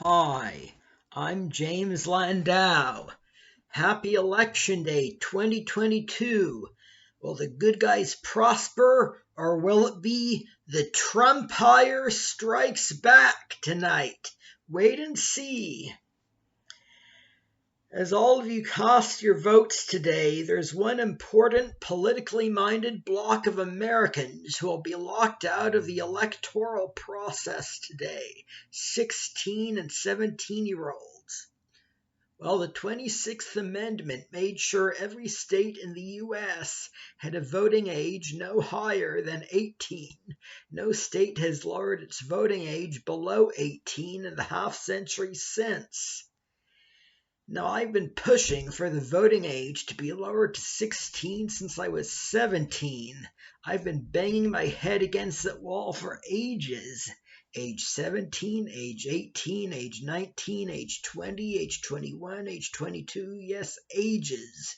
Hi, I'm James Landau. Happy Election Day 2022. Will the good guys prosper, or will it be the Trumpire strikes back tonight? Wait and see. As all of you cast your votes today, there's one important politically minded bloc of Americans who will be locked out of the electoral process today, 16 and 17-year-olds. Well, the 26th Amendment made sure every state in the U.S. had a voting age no higher than 18. No state has lowered its voting age below 18 in the half-century since. Now, I've been pushing for the voting age to be lowered to 16 since I was 17. I've been banging my head against that wall for ages. Age 17, age 18, age 19, age 20, age 21, age 22, yes, ages.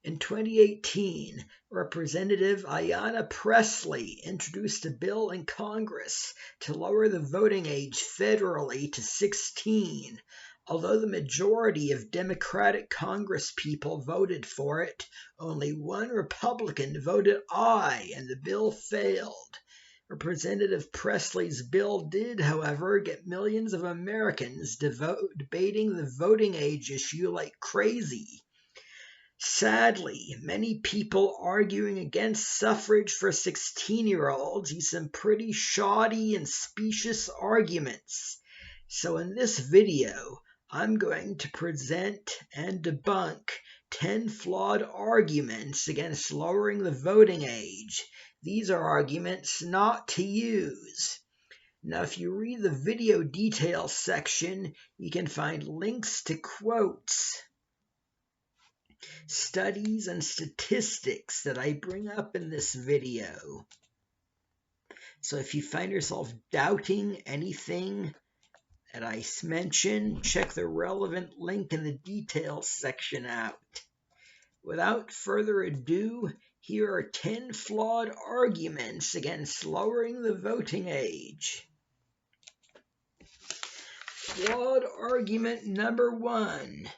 In 2018, Representative Ayanna Pressley introduced a bill in Congress to lower the voting age federally to 16. Although the majority of Democratic Congresspeople voted for it, only one Republican voted aye, and the bill failed. Representative Presley's bill did, however, get millions of Americans debating the voting age issue like crazy. Sadly, many people arguing against suffrage for 16-year-olds use some pretty shoddy and specious arguments. So in this video, I'm going to present and debunk 10 flawed arguments against lowering the voting age. These are arguments not to use. Now, if you read the video details section, you can find links to quotes, studies, and statistics that I bring up in this video. So if you find yourself doubting anything that I mention, check the relevant link in the details section out. Without further ado, here are 10 flawed arguments against lowering the voting age. Flawed argument number 1.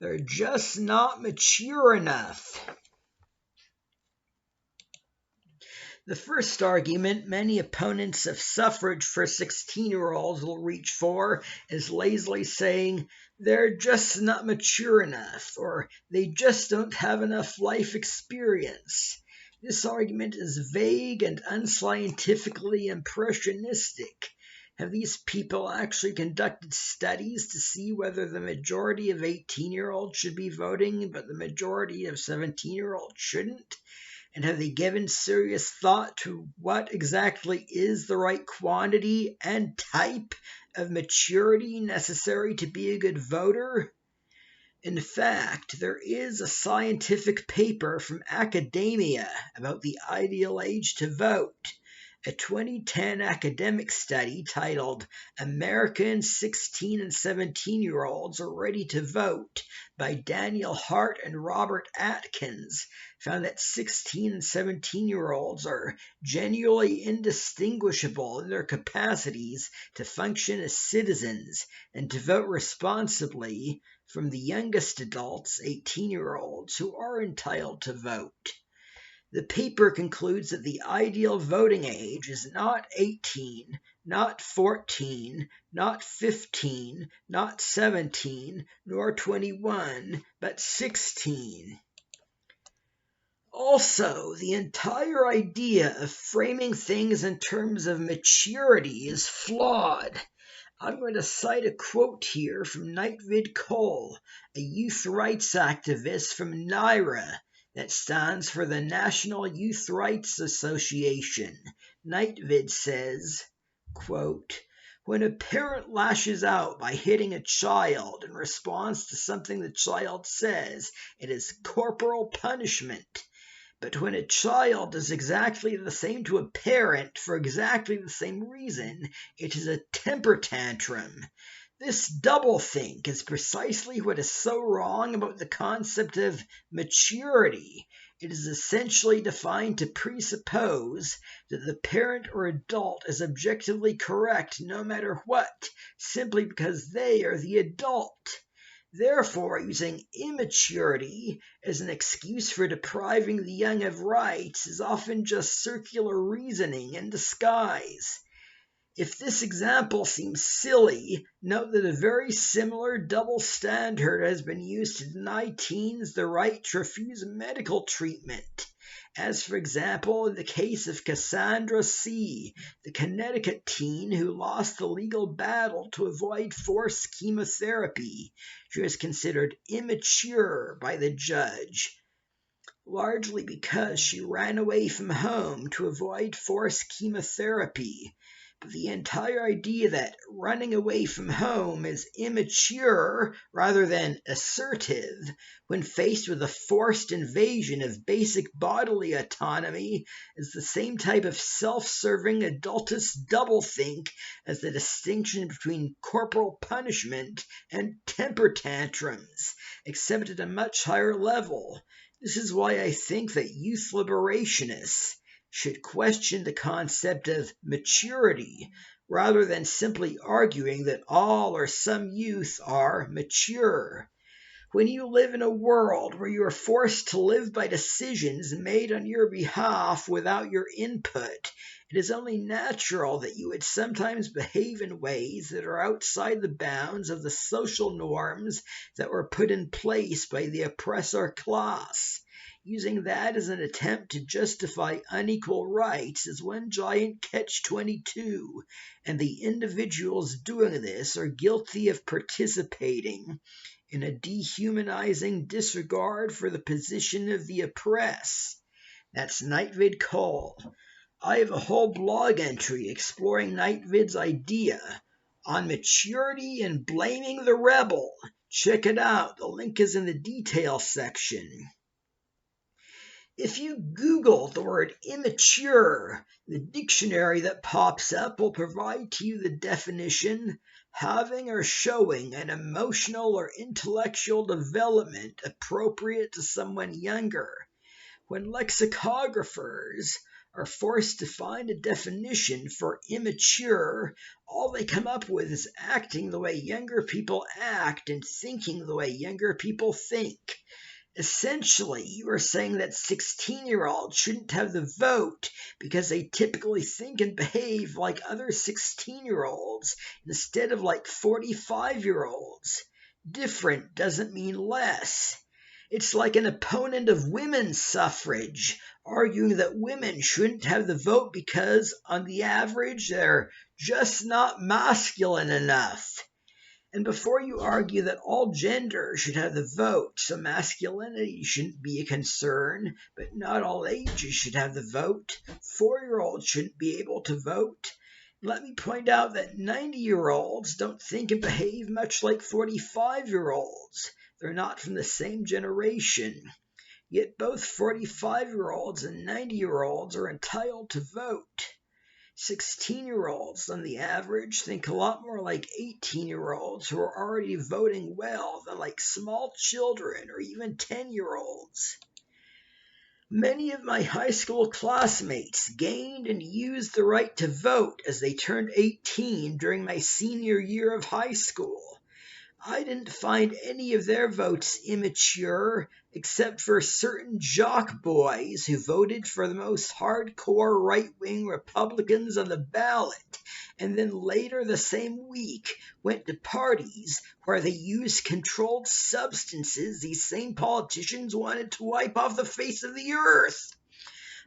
They're just not mature enough. The first argument many opponents of suffrage for 16-year-olds will reach for is lazily saying they're just not mature enough, or they just don't have enough life experience. This argument is vague and unscientifically impressionistic. Have these people actually conducted studies to see whether the majority of 18-year-olds should be voting, but the majority of 17-year-olds shouldn't? And have they given serious thought to what exactly is the right quantity and type of maturity necessary to be a good voter? In fact, there is a scientific paper from academia about the ideal age to vote. A 2010 academic study titled American 16 and 17-year-olds Are Ready to Vote by Daniel Hart and Robert Atkins found that 16 and 17-year-olds are genuinely indistinguishable in their capacities to function as citizens and to vote responsibly from the youngest adults, 18-year-olds, who are entitled to vote. The paper concludes that the ideal voting age is not 18, not 14, not 15, not 17, nor 21, but 16. Also, the entire idea of framing things in terms of maturity is flawed. I'm going to cite a quote here from Nightvid Cole, a youth rights activist from NYRA, that stands for the National Youth Rights Association. Nightvid says, quote, "When a parent lashes out by hitting a child in response to something the child says, it is corporal punishment. But when a child does exactly the same to a parent for exactly the same reason, it is a temper tantrum. This doublethink is precisely what is so wrong about the concept of maturity. It is essentially defined to presuppose that the parent or adult is objectively correct no matter what, simply because they are the adult. Therefore, using immaturity as an excuse for depriving the young of rights is often just circular reasoning in disguise. If this example seems silly, note that a very similar double standard has been used to deny teens the right to refuse medical treatment, as for example in the case of Cassandra C., the Connecticut teen who lost the legal battle to avoid forced chemotherapy. She was considered immature by the judge, largely because she ran away from home to avoid forced chemotherapy. But the entire idea that running away from home is immature rather than assertive when faced with a forced invasion of basic bodily autonomy is the same type of self-serving adultist doublethink as the distinction between corporal punishment and temper tantrums, except at a much higher level. This is why I think that youth liberationists should question the concept of maturity rather than simply arguing that all or some youth are mature. When you live in a world where you are forced to live by decisions made on your behalf without your input, it is only natural that you would sometimes behave in ways that are outside the bounds of the social norms that were put in place by the oppressor class. Using that as an attempt to justify unequal rights is one giant catch-22, and the individuals doing this are guilty of participating in a dehumanizing disregard for the position of the oppressed. That's Nightvid Cole. I have a whole blog entry exploring Nightvid's idea on maturity and blaming the rebel. Check it out. The link is in the details section. If you Google the word immature, the dictionary that pops up will provide to you the definition: having or showing an emotional or intellectual development appropriate to someone younger. When lexicographers are forced to find a definition for immature, all they come up with is acting the way younger people act and thinking the way younger people think. Essentially, you are saying that 16-year-olds shouldn't have the vote because they typically think and behave like other 16-year-olds instead of like 45-year-olds. Different doesn't mean less. It's like an opponent of women's suffrage arguing that women shouldn't have the vote because, on the average, they're just not masculine enough. And before you argue that all genders should have the vote, so masculinity shouldn't be a concern, but not all ages should have the vote, 4-year-olds shouldn't be able to vote, let me point out that 90-year-olds don't think and behave much like 45-year-olds. They're not from the same generation. Yet both 45-year-olds and 90-year-olds are entitled to vote. 16-year-olds, on the average, think a lot more like 18-year-olds who are already voting well than like small children or even 10-year-olds. Many of my high school classmates gained and used the right to vote as they turned 18 during my senior year of high school. I didn't find any of their votes immature, except for certain jock boys who voted for the most hardcore right-wing Republicans on the ballot, and then later the same week went to parties where they used controlled substances these same politicians wanted to wipe off the face of the earth.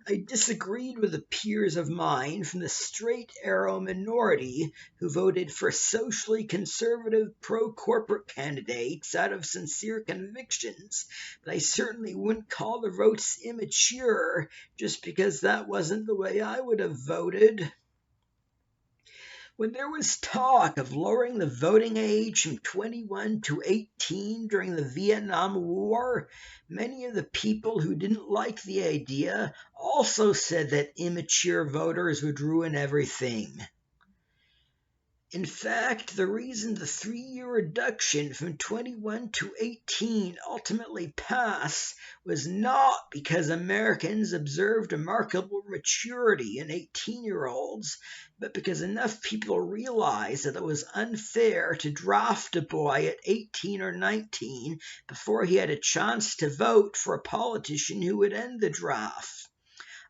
I disagreed with the peers of mine from the straight-arrow minority who voted for socially conservative pro-corporate candidates out of sincere convictions, but I certainly wouldn't call their votes immature just because that wasn't the way I would have voted. When there was talk of lowering the voting age from 21 to 18 during the Vietnam War, many of the people who didn't like the idea also said that immature voters would ruin everything. In fact, the reason the 3-year reduction from 21 to 18 ultimately passed was not because Americans observed remarkable maturity in 18-year-olds, but because enough people realized that it was unfair to draft a boy at 18 or 19 before he had a chance to vote for a politician who would end the draft.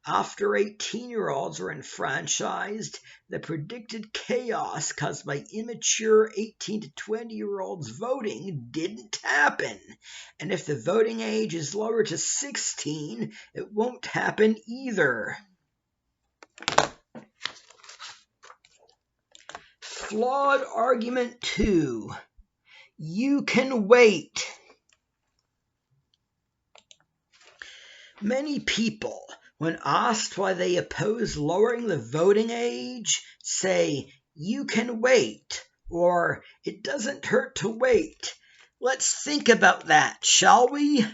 After 18-year-olds were enfranchised, the predicted chaos caused by immature 18 to 20-year-olds voting didn't happen. And if the voting age is lower to 16, it won't happen either. Flawed argument 2. You can wait. Many people, when asked why they oppose lowering the voting age, say, you can wait, or it doesn't hurt to wait. Let's think about that, shall we?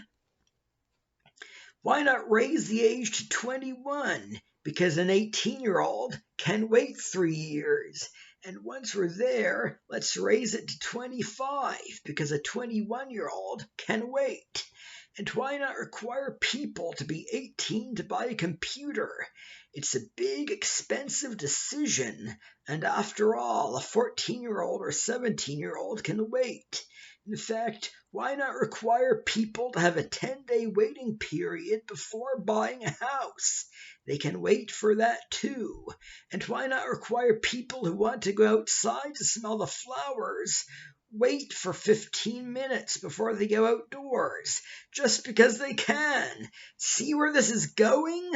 Why not raise the age to 21? Because an 18-year-old can wait 3 years. And once we're there, let's raise it to 25, because a 21-year-old can wait. And why not require people to be 18 to buy a computer? It's a big, expensive decision, and after all, a 14-year-old or 17-year-old can wait. In fact, why not require people to have a 10-day waiting period before buying a house? They can wait for that too. And why not require people who want to go outside to smell the flowers wait for 15 minutes before they go outdoors, just because they can? See where this is going?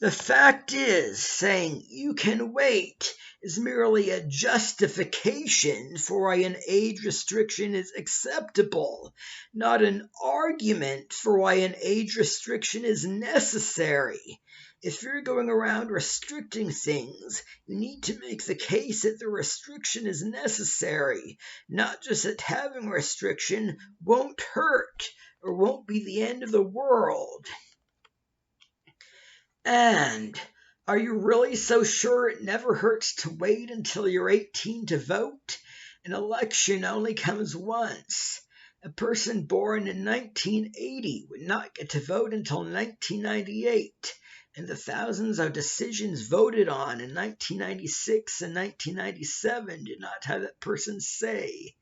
The fact is, saying you can wait is merely a justification for why an age restriction is acceptable, not an argument for why an age restriction is necessary. If you're going around restricting things, you need to make the case that the restriction is necessary, not just that having restriction won't hurt or won't be the end of the world. And are you really so sure it never hurts to wait until you're 18 to vote? An election only comes once. A person born in 1980 would not get to vote until 1998, and the thousands of decisions voted on in 1996 and 1997 did not have that person's say.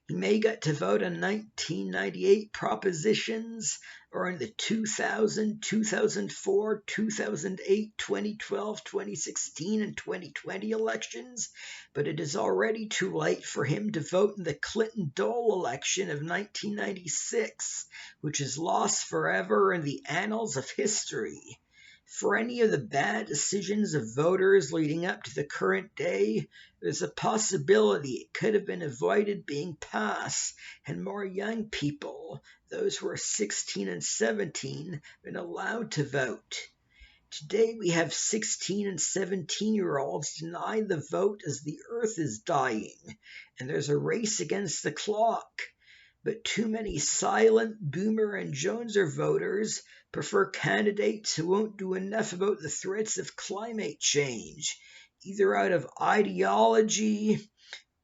He may get to vote on 1998 propositions or in the 2000, 2004, 2008, 2012, 2016, and 2020 elections, but it is already too late for him to vote in the Clinton-Dole election of 1996, which is lost forever in the annals of history. For any of the bad decisions of voters leading up to the current day, there's a possibility it could have been avoided being passed and more young people, those who are 16 and 17, been allowed to vote. Today we have 16 and 17-year-olds denied the vote as the earth is dying, and there's a race against the clock. But too many silent Boomer and Joneser voters prefer candidates who won't do enough about the threats of climate change, either out of ideology,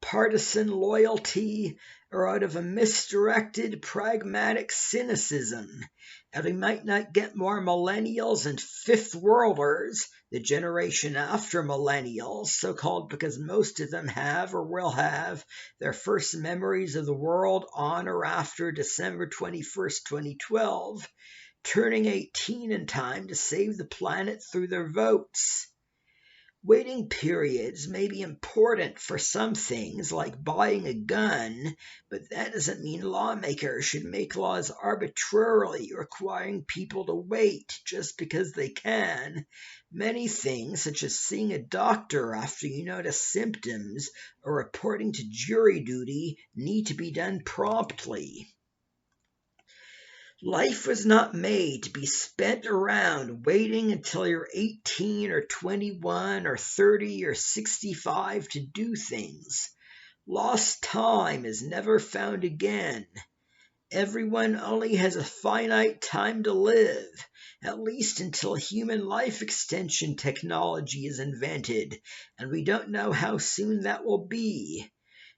partisan loyalty, or out of a misdirected, pragmatic cynicism. And we might not get more millennials and fifth worlders, the generation after millennials, so-called because most of them have or will have their first memories of the world on or after December 21st, 2012, turning 18 in time to save the planet through their votes. Waiting periods may be important for some things, like buying a gun, but that doesn't mean lawmakers should make laws arbitrarily requiring people to wait just because they can. Many things, such as seeing a doctor after you notice symptoms or reporting to jury duty, need to be done promptly. Life was not made to be spent around waiting until you're 18 or 21 or 30 or 65 to do things. Lost time is never found again. Everyone only has a finite time to live, at least until human life extension technology is invented, and we don't know how soon that will be.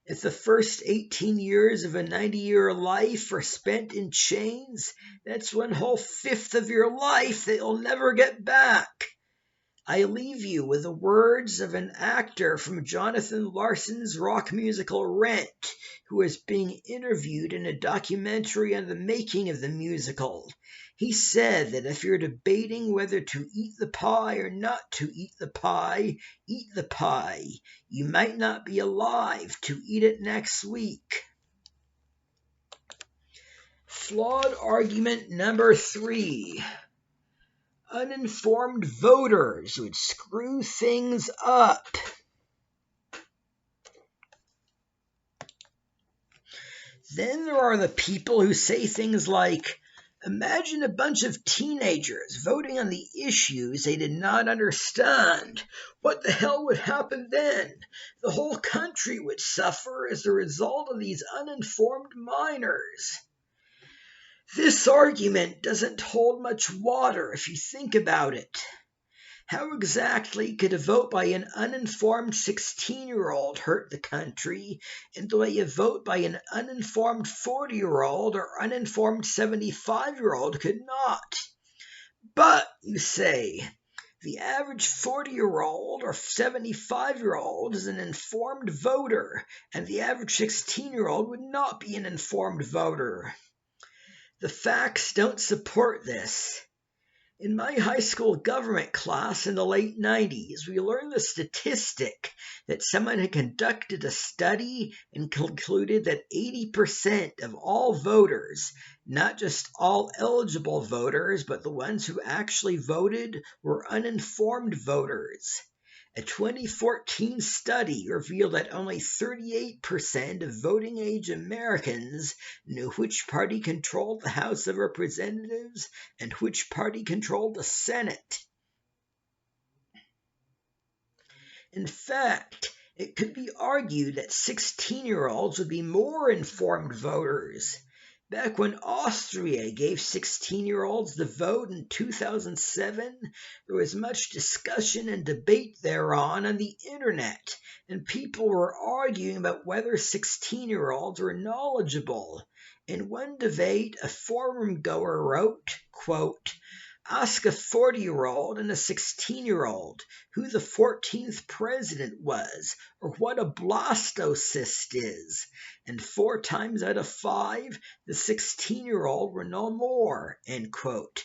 If the first 18 years of a 90-year life are spent in chains, that's 1/5 of your life that you'll never get back. I leave you with the words of an actor from Jonathan Larson's rock musical Rent, who is being interviewed in a documentary on the making of the musical. He said that if you're debating whether to eat the pie or not to eat the pie, eat the pie. You might not be alive to eat it next week. Flawed argument number 3. Uninformed voters would screw things up. Then there are the people who say things like, imagine a bunch of teenagers voting on the issues they did not understand. What the hell would happen then? The whole country would suffer as a result of these uninformed minors. This argument doesn't hold much water if you think about it. How exactly could a vote by an uninformed 16-year-old hurt the country in the way a vote by an uninformed 40-year-old or uninformed 75-year-old could not? But, you say, the average 40-year-old or 75-year-old is an informed voter, and the average 16-year-old would not be an informed voter. The facts don't support this. In my high school government class in the late 90s, we learned the statistic that someone had conducted a study and concluded that 80% of all voters, not just all eligible voters, but the ones who actually voted, were uninformed voters. A 2014 study revealed that only 38% of voting-age Americans knew which party controlled the House of Representatives and which party controlled the Senate. In fact, it could be argued that 16-year-olds would be more informed voters. Back when Austria gave 16-year-olds the vote in 2007, there was much discussion and debate thereon on the internet, and people were arguing about whether 16-year-olds were knowledgeable. In one debate, a forum goer wrote, quote, ask a 40-year-old and a 16-year-old who the 14th president was or what a blastocyst is, and 4 times out of 5, the 16-year-old will know more, end quote.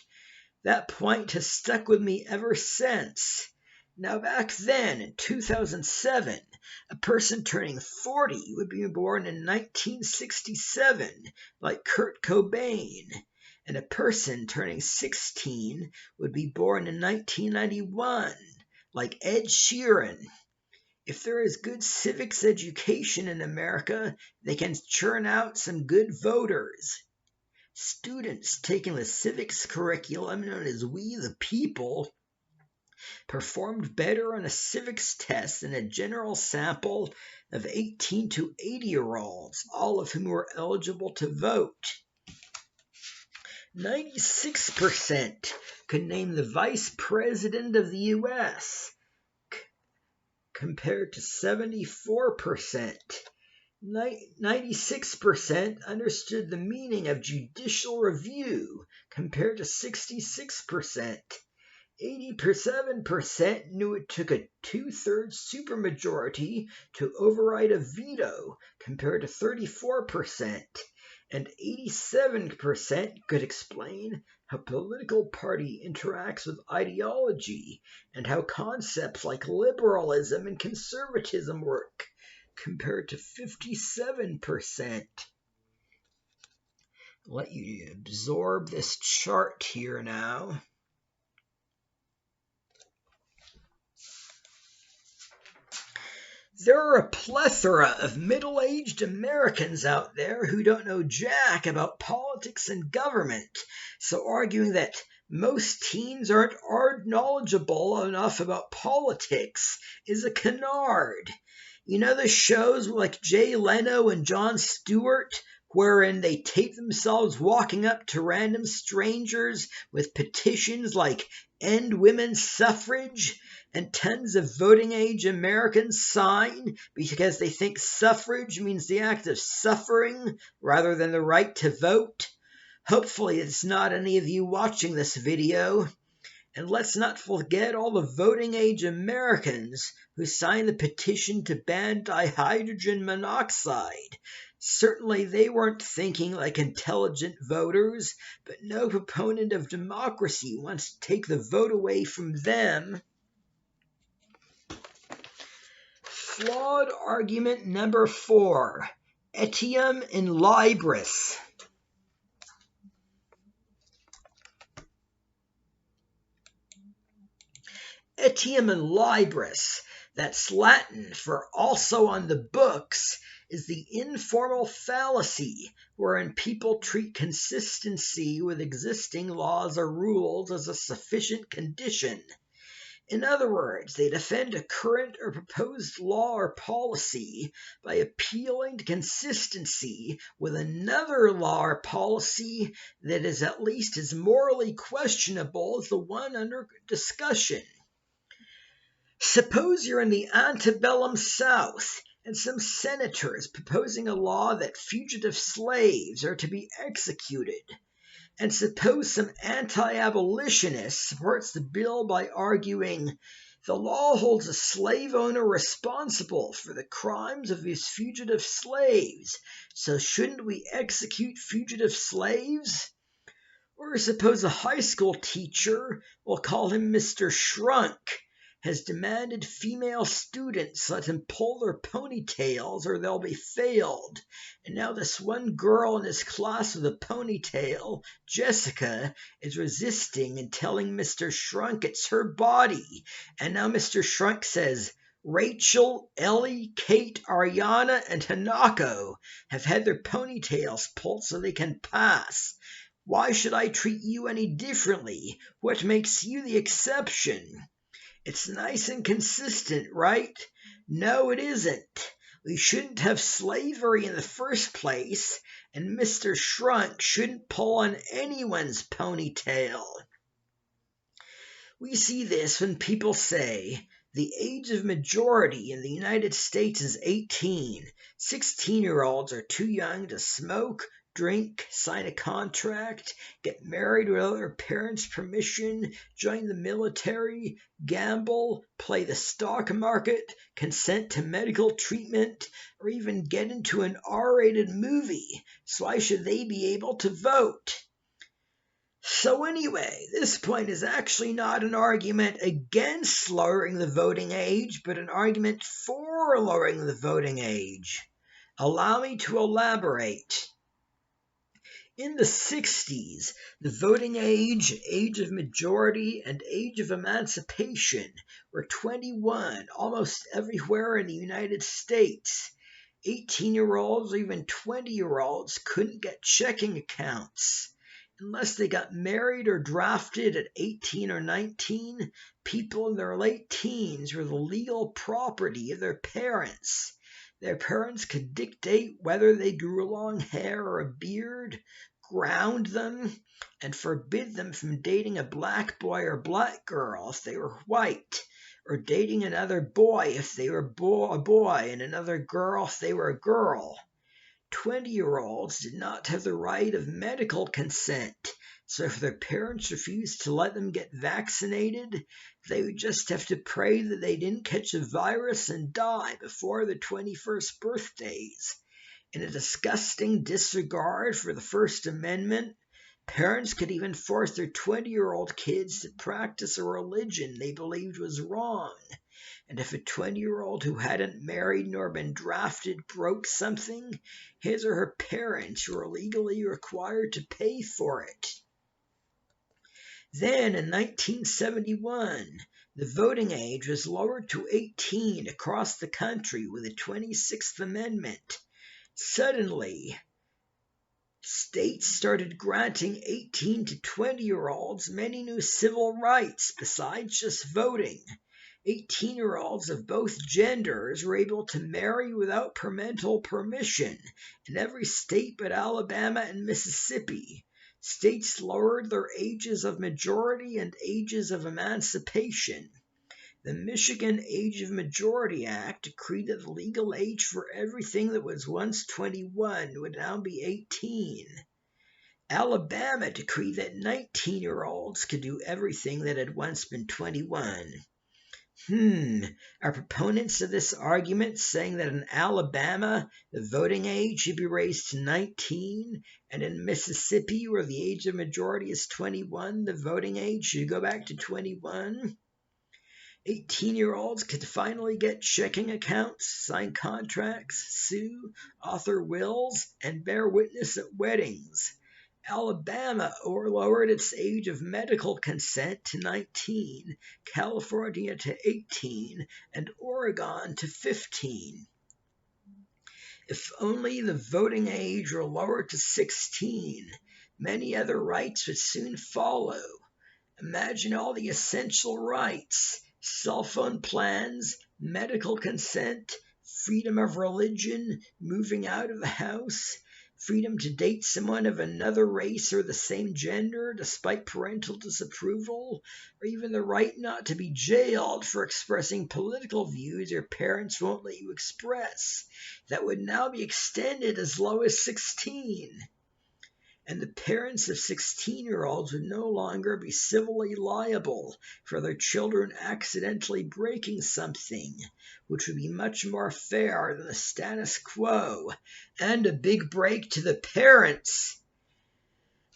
That point has stuck with me ever since. Now back then, in 2007, a person turning 40 would be born in 1967, like Kurt Cobain. And a person turning 16 would be born in 1991, like Ed Sheeran. If there is good civics education in America, they can churn out some good voters. Students taking the civics curriculum known as We the People performed better on a civics test than a general sample of 18 to 80-year-olds, all of whom were eligible to vote. 96% could name the vice president of the U.S., compared to 74%. 96% understood the meaning of judicial review, compared to 66%. 87% knew it took a 2/3 supermajority to override a veto, compared to 34%. And 87% could explain how a political party interacts with ideology and how concepts like liberalism and conservatism work, compared to 57%. Let you absorb this chart here now. There are a plethora of middle-aged Americans out there who don't know jack about politics and government, so arguing that most teens aren't knowledgeable enough about politics is a canard. You know the shows like Jay Leno and Jon Stewart, wherein they tape themselves walking up to random strangers with petitions like "End Women's Suffrage" and tons of voting-age Americans sign because they think suffrage means the act of suffering rather than the right to vote. Hopefully it's not any of you watching this video. And let's not forget all the voting-age Americans who signed the petition to ban dihydrogen monoxide. Certainly they weren't thinking like intelligent voters, but no proponent of democracy wants to take the vote away from them. Flawed argument number 4. Etiam and libris. Etiam and libris, that's Latin for also on the books, is the informal fallacy wherein people treat consistency with existing laws or rules as a sufficient condition. In other words, they defend a current or proposed law or policy by appealing to consistency with another law or policy that is at least as morally questionable as the one under discussion. Suppose you're in the antebellum South and some senator is proposing a law that fugitive slaves are to be executed. And suppose some anti-abolitionist supports the bill by arguing, the law holds a slave owner responsible for the crimes of his fugitive slaves, so shouldn't we execute fugitive slaves? Or suppose a high school teacher, we'll call him Mr. Shrunk, has demanded female students let him pull their ponytails or they'll be failed. And now this one girl in his class with a ponytail, Jessica, is resisting and telling Mr. Shrunk it's her body. And now Mr. Shrunk says, Rachel, Ellie, Kate, Ariana, and Hanako have had their ponytails pulled so they can pass. Why should I treat you any differently? What makes you the exception? It's nice and consistent, right? No, it isn't. We shouldn't have slavery in the first place, and Mr. Shrunk shouldn't pull on anyone's ponytail. We see this when people say the age of majority in the United States is 18. 16-year-olds are too young to smoke, drink, sign a contract, get married without their parents' permission, join the military, gamble, play the stock market, consent to medical treatment, or even get into an R-rated movie. So why should they be able to vote? So anyway, this point is actually not an argument against lowering the voting age, but an argument for lowering the voting age. Allow me to elaborate. In the 60s, the voting age, age of majority, and age of emancipation were 21 almost everywhere in the United States. 18-year-olds or even 20-year-olds couldn't get checking accounts. Unless they got married or drafted at 18 or 19, people in their late teens were the legal property of their parents. Their parents could dictate whether they grew long hair or a beard, ground them, and forbid them from dating a black boy or black girl if they were white, or dating another boy if they were a boy and another girl if they were a girl. 20-year-olds did not have the right of medical consent, so if their parents refused to let them get vaccinated, they would just have to pray that they didn't catch a virus and die before their 21st birthdays. In a disgusting disregard for the First Amendment, parents could even force their 20-year-old kids to practice a religion they believed was wrong. And if a 20-year-old who hadn't married nor been drafted broke something, his or her parents were legally required to pay for it. Then, in 1971, the voting age was lowered to 18 across the country with the 26th Amendment. Suddenly, states started granting 18 to 20-year-olds many new civil rights besides just voting. 18-year-olds of both genders were able to marry without parental permission in every state but Alabama and Mississippi. States lowered their ages of majority and ages of emancipation. The Michigan Age of Majority Act decreed that the legal age for everything that was once 21 would now be 18. Alabama decreed that 19-year-olds could do everything that had once been 21. Are proponents of this argument saying that in Alabama, the voting age should be raised to 19, and in Mississippi, where the age of majority is 21, the voting age should go back to 21? 18-year-olds could finally get checking accounts, sign contracts, sue, author wills, and bear witness at weddings. Alabama lowered its age of medical consent to 19, California to 18, and Oregon to 15. If only the voting age were lowered to 16, many other rights would soon follow. Imagine all the essential rights: cell phone plans, medical consent, freedom of religion, moving out of the house, freedom to date someone of another race or the same gender despite parental disapproval, or even the right not to be jailed for expressing political views your parents won't let you express. That would now be extended as low as 16. And the parents of 16-year-olds would no longer be civilly liable for their children accidentally breaking something, which would be much more fair than the status quo, and a big break to the parents.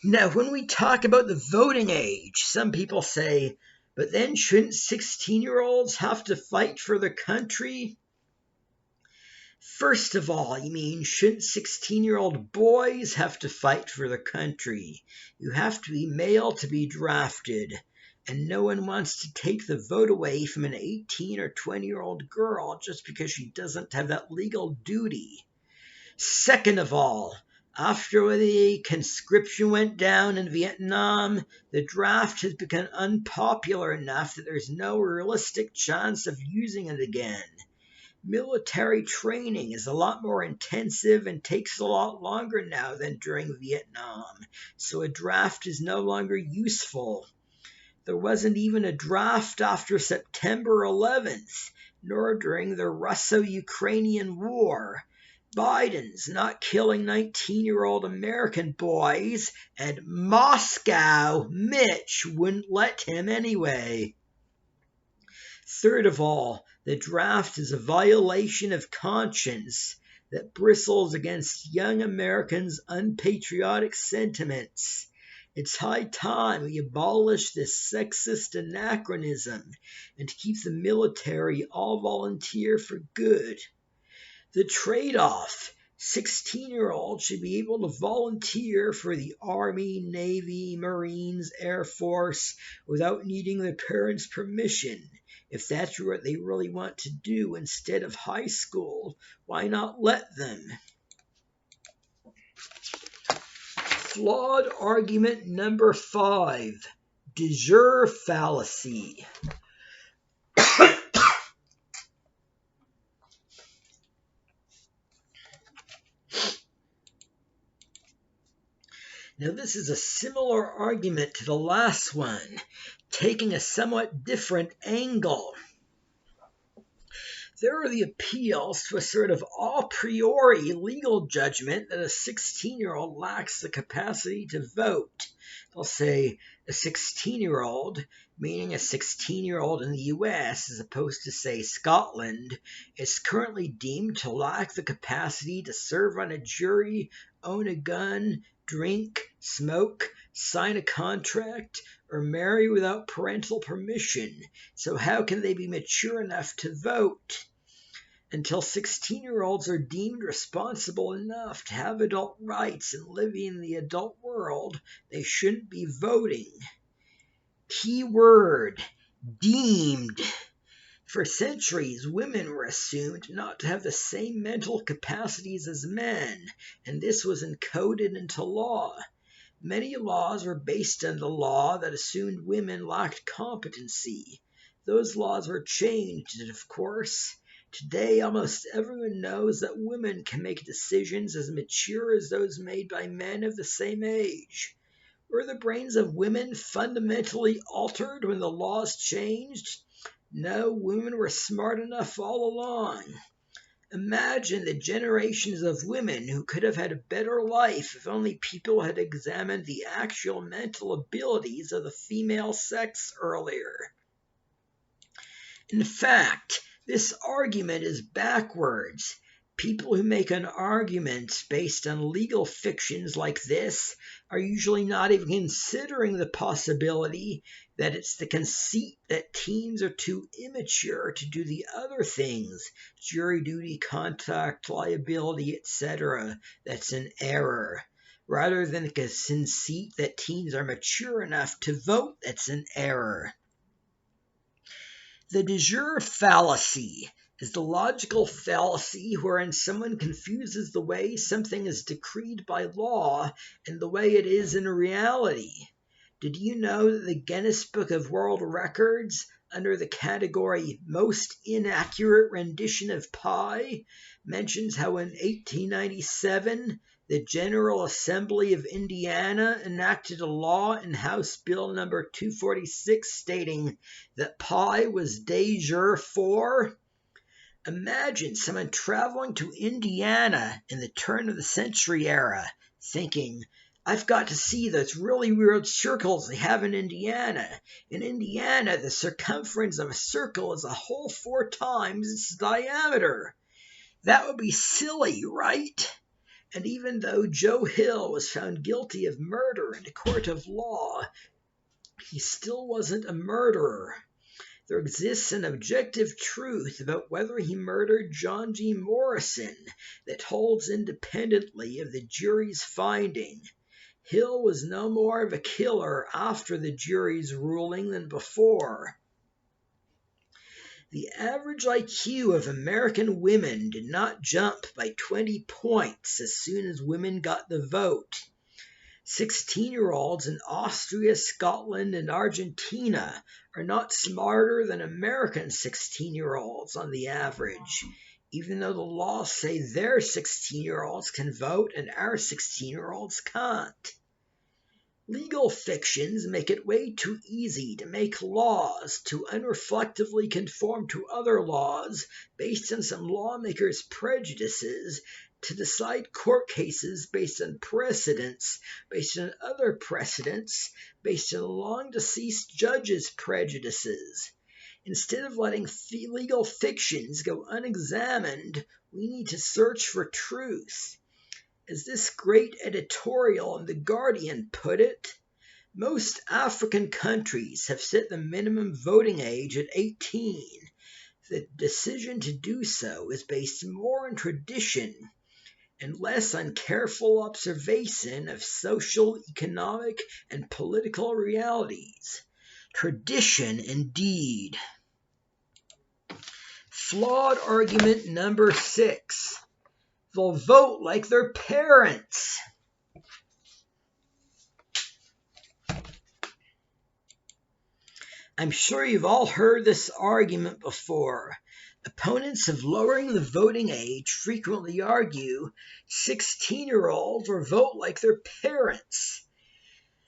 Now, when we talk about the voting age, some people say, but then shouldn't 16-year-olds have to fight for their country? First of all, you mean, shouldn't 16-year-old boys have to fight for their country? You have to be male to be drafted, and no one wants to take the vote away from an 18 or 20-year-old girl just because she doesn't have that legal duty. Second of all, after the conscription went down in Vietnam, the draft has become unpopular enough that there's no realistic chance of using it again. Military training is a lot more intensive and takes a lot longer now than during Vietnam, so a draft is no longer useful. There wasn't even a draft after September 11th, nor during the Russo-Ukrainian War. Biden's not killing 19-year-old American boys, and Moscow, Mitch, wouldn't let him anyway. Third of all, the draft is a violation of conscience that bristles against young Americans' unpatriotic sentiments. It's high time we abolish this sexist anachronism and keep the military all volunteer for good. The trade-off: 16-year-olds should be able to volunteer for the Army, Navy, Marines, Air Force without needing their parents' permission. If that's what they really want to do instead of high school, why not let them? Flawed argument number 5, de jure fallacy. Now, this is a similar argument to the last one, taking a somewhat different angle. There are the appeals to a sort of a priori legal judgment that a 16-year-old lacks the capacity to vote. They'll say a 16-year-old, meaning a 16-year-old in the US as opposed to, say, Scotland, is currently deemed to lack the capacity to serve on a jury, own a gun, drink, smoke, sign a contract, or marry without parental permission. So how can they be mature enough to vote? Until 16-year-olds are deemed responsible enough to have adult rights and live in the adult world, they shouldn't be voting. Key word: deemed. For centuries, women were assumed not to have the same mental capacities as men, and this was encoded into law. Many laws were based on the law that assumed women lacked competency. Those laws were changed, of course. Today, almost everyone knows that women can make decisions as mature as those made by men of the same age. Were the brains of women fundamentally altered when the laws changed? No, women were smart enough all along. Imagine the generations of women who could have had a better life if only people had examined the actual mental abilities of the female sex earlier. In fact, this argument is backwards. People who make an argument based on legal fictions like this are usually not even considering the possibility that it's the conceit that teens are too immature to do the other things, jury duty, contract liability, etc., that's an error, rather than the conceit that teens are mature enough to vote that's an error. The de jure fallacy is the logical fallacy wherein someone confuses the way something is decreed by law and the way it is in reality. Did you know that the Guinness Book of World Records, under the category Most Inaccurate Rendition of Pi, mentions how in 1897 the General Assembly of Indiana enacted a law in House Bill number 246 stating that pi was de jure 4? Imagine someone traveling to Indiana in the turn of the century era, thinking, I've got to see those really weird circles they have in Indiana. In Indiana, the circumference of a circle is a whole 4 times its diameter. That would be silly, right? And even though Joe Hill was found guilty of murder in a court of law, he still wasn't a murderer. There exists an objective truth about whether he murdered John G. Morrison that holds independently of the jury's finding. Hill was no more of a killer after the jury's ruling than before. The average IQ of American women did not jump by 20 points as soon as women got the vote. 16-year-olds in Austria, Scotland, and Argentina are not smarter than American 16-year-olds on the average, even though the laws say their 16-year-olds can vote and our 16-year-olds can't. Legal fictions make it way too easy to make laws to unreflectively conform to other laws based on some lawmakers' prejudices, to decide court cases based on precedents, based on other precedents, based on long-deceased judges' prejudices. Instead of letting legal fictions go unexamined, we need to search for truth. As this great editorial in The Guardian put it, most African countries have set the minimum voting age at 18. The decision to do so is based more on tradition and less on careful observation of social, economic, and political realities. Tradition indeed. Flawed argument number 6. They'll vote like their parents. I'm sure you've all heard this argument before. Opponents of lowering the voting age frequently argue 16-year-olds will vote like their parents.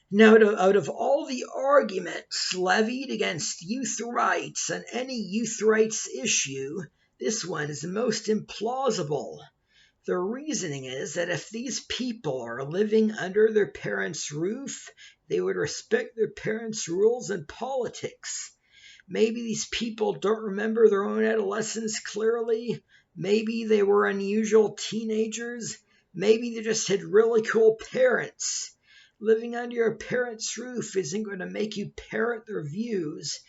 Now, out of all the arguments levied against youth rights on any youth rights issue, this one is the most implausible. The reasoning is that if these people are living under their parents' roof, they would respect their parents' rules in politics. Maybe these people don't remember their own adolescence clearly. Maybe they were unusual teenagers. Maybe they just had really cool parents. Living under your parents' roof isn't going to make you parrot their views.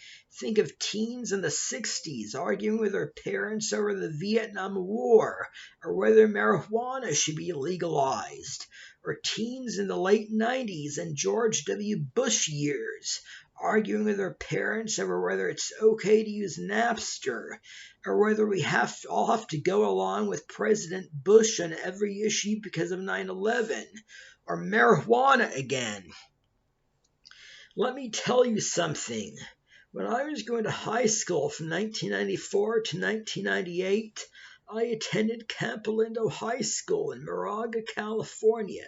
Think of teens in the 60s arguing with their parents over the Vietnam War, or whether marijuana should be legalized, or teens in the late 90s and George W. Bush years, arguing with their parents over whether it's okay to use Napster, or whether we all have to go along with President Bush on every issue because of 9/11, or marijuana again. Let me tell you something. When I was going to high school from 1994 to 1998, I attended Campolindo High School in Moraga, California.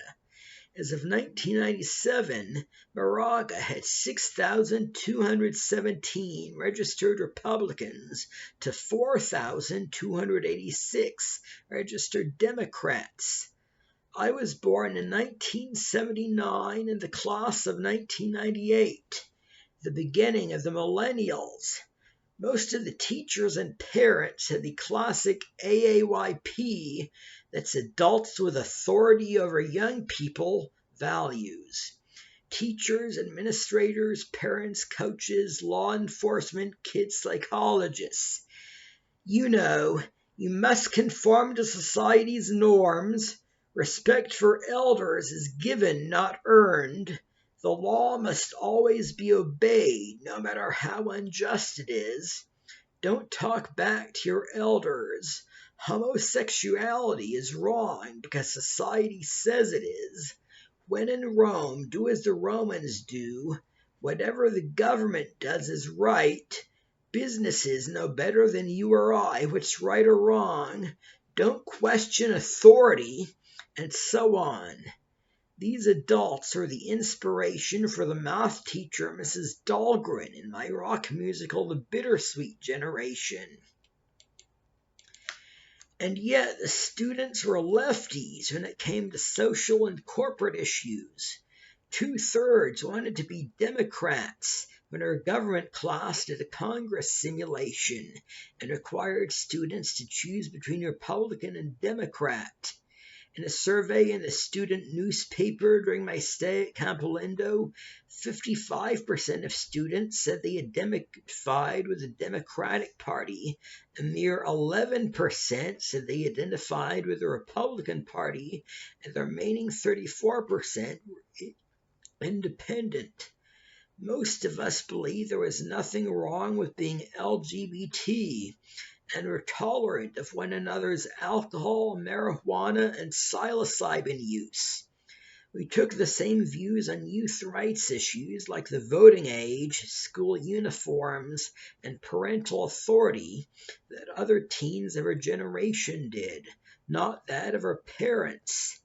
As of 1997, Moraga had 6,217 registered Republicans to 4,286 registered Democrats. I was born in 1979 in the class of 1998, the beginning of the millennials. Most of the teachers and parents had the classic AAYP, that's adults with authority over young people, values. Teachers, administrators, parents, coaches, law enforcement, kid psychologists. You know, you must conform to society's norms. Respect for elders is given, not earned. The law must always be obeyed, no matter how unjust it is. Don't talk back to your elders. Homosexuality is wrong because society says it is. When in Rome, do as the Romans do. Whatever the government does is right. Businesses know better than you or I what's right or wrong. Don't question authority, and so on. These adults are the inspiration for the math teacher, Mrs. Dahlgren, in my rock musical The Bittersweet Generation. And yet the students were lefties when it came to social and corporate issues. 2/3 wanted to be Democrats when our government class did a Congress simulation and required students to choose between Republican and Democrat. In a survey in the student newspaper during my stay at Campolindo, 55% of students said they identified with the Democratic Party, a mere 11% said they identified with the Republican Party, and the remaining 34% were independent. Most of us believe there was nothing wrong with being LGBT, and were tolerant of one another's alcohol, marijuana, and psilocybin use. We took the same views on youth rights issues like the voting age, school uniforms, and parental authority that other teens of our generation did, not that of our parents.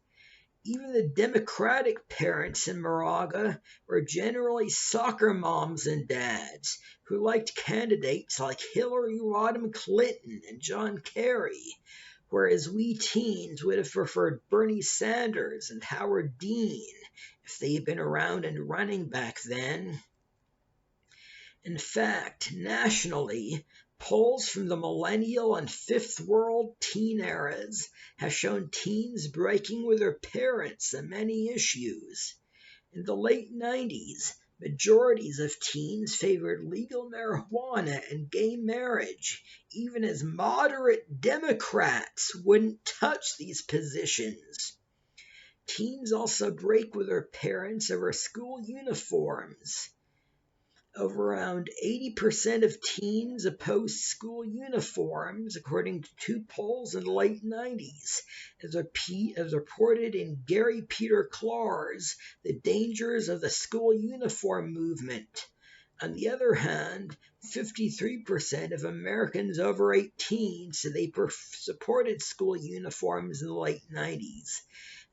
Even the Democratic parents in Moraga were generally soccer moms and dads who liked candidates like Hillary Rodham Clinton and John Kerry, whereas we teens would have preferred Bernie Sanders and Howard Dean if they had been around and running back then. In fact, nationally, polls from the millennial and fifth world teen eras have shown teens breaking with their parents on many issues. In the late 90s, majorities of teens favored legal marijuana and gay marriage, even as moderate Democrats wouldn't touch these positions. Teens also break with their parents over school uniforms. Around 80% of teens opposed school uniforms, according to two polls in the late 90s, as reported in Gary Peter Clark's The Dangers of the School Uniform Movement. On the other hand, 53% of Americans over 18 said they supported school uniforms in the late 90s.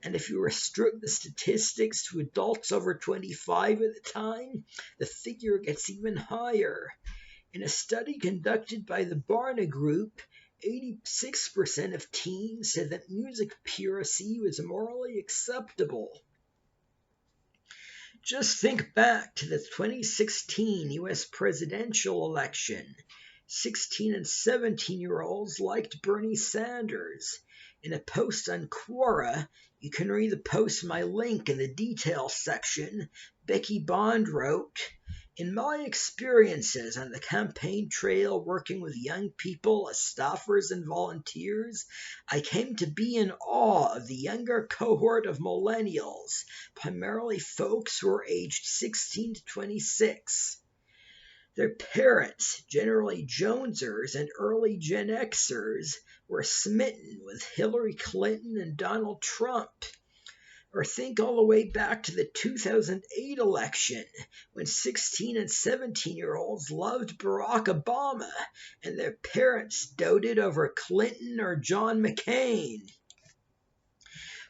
And if you restrict the statistics to adults over 25 at the time, the figure gets even higher. In a study conducted by the Barna Group, 86% of teens said that music piracy was morally acceptable. Just think back to the 2016 U.S. presidential election. 16 and 17-year-olds liked Bernie Sanders. In a post on Quora, you can read the post my link in the details section. Becky Bond wrote, "In my experiences on the campaign trail working with young people as staffers and volunteers, I came to be in awe of the younger cohort of millennials, primarily folks who are aged 16 to 26. Their parents, generally Jonesers and early Gen Xers, were smitten with Hillary Clinton and Donald Trump. Or think all the way back to the 2008 election, when 16 and 17-year-olds loved Barack Obama and their parents doted over Clinton or John McCain.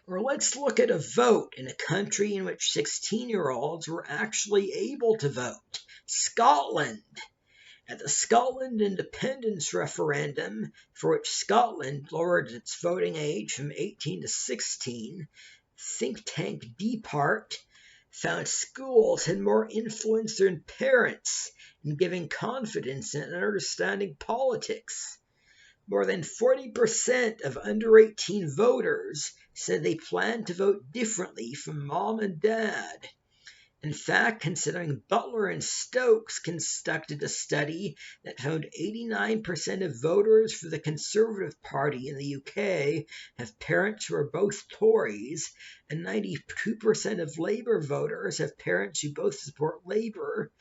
Or let's look at a vote in a country in which 16-year-olds were actually able to vote, Scotland. At the Scotland independence referendum, for which Scotland lowered its voting age from 18 to 16, think tank Depart found schools had more influence than parents in giving confidence and understanding politics. More than 40% of under 18 voters said they planned to vote differently from mom and dad. In fact, considering Butler and Stokes conducted a study that found 89% of voters for the Conservative Party in the UK have parents who are both Tories, and 92% of Labour voters have parents who both support Labour,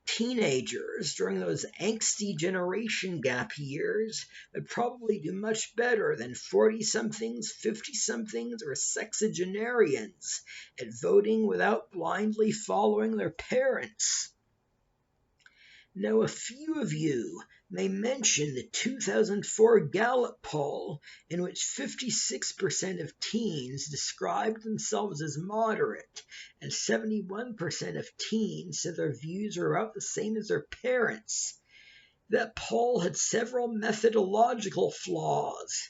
teenagers during those angsty generation gap years would probably do much better than 40-somethings, 50-somethings, or sexagenarians at voting without blindly following their parents. Now, a few of you may mention the 2004 Gallup poll in which 56% of teens described themselves as moderate, and 71% of teens said their views are about the same as their parents. That poll had several methodological flaws.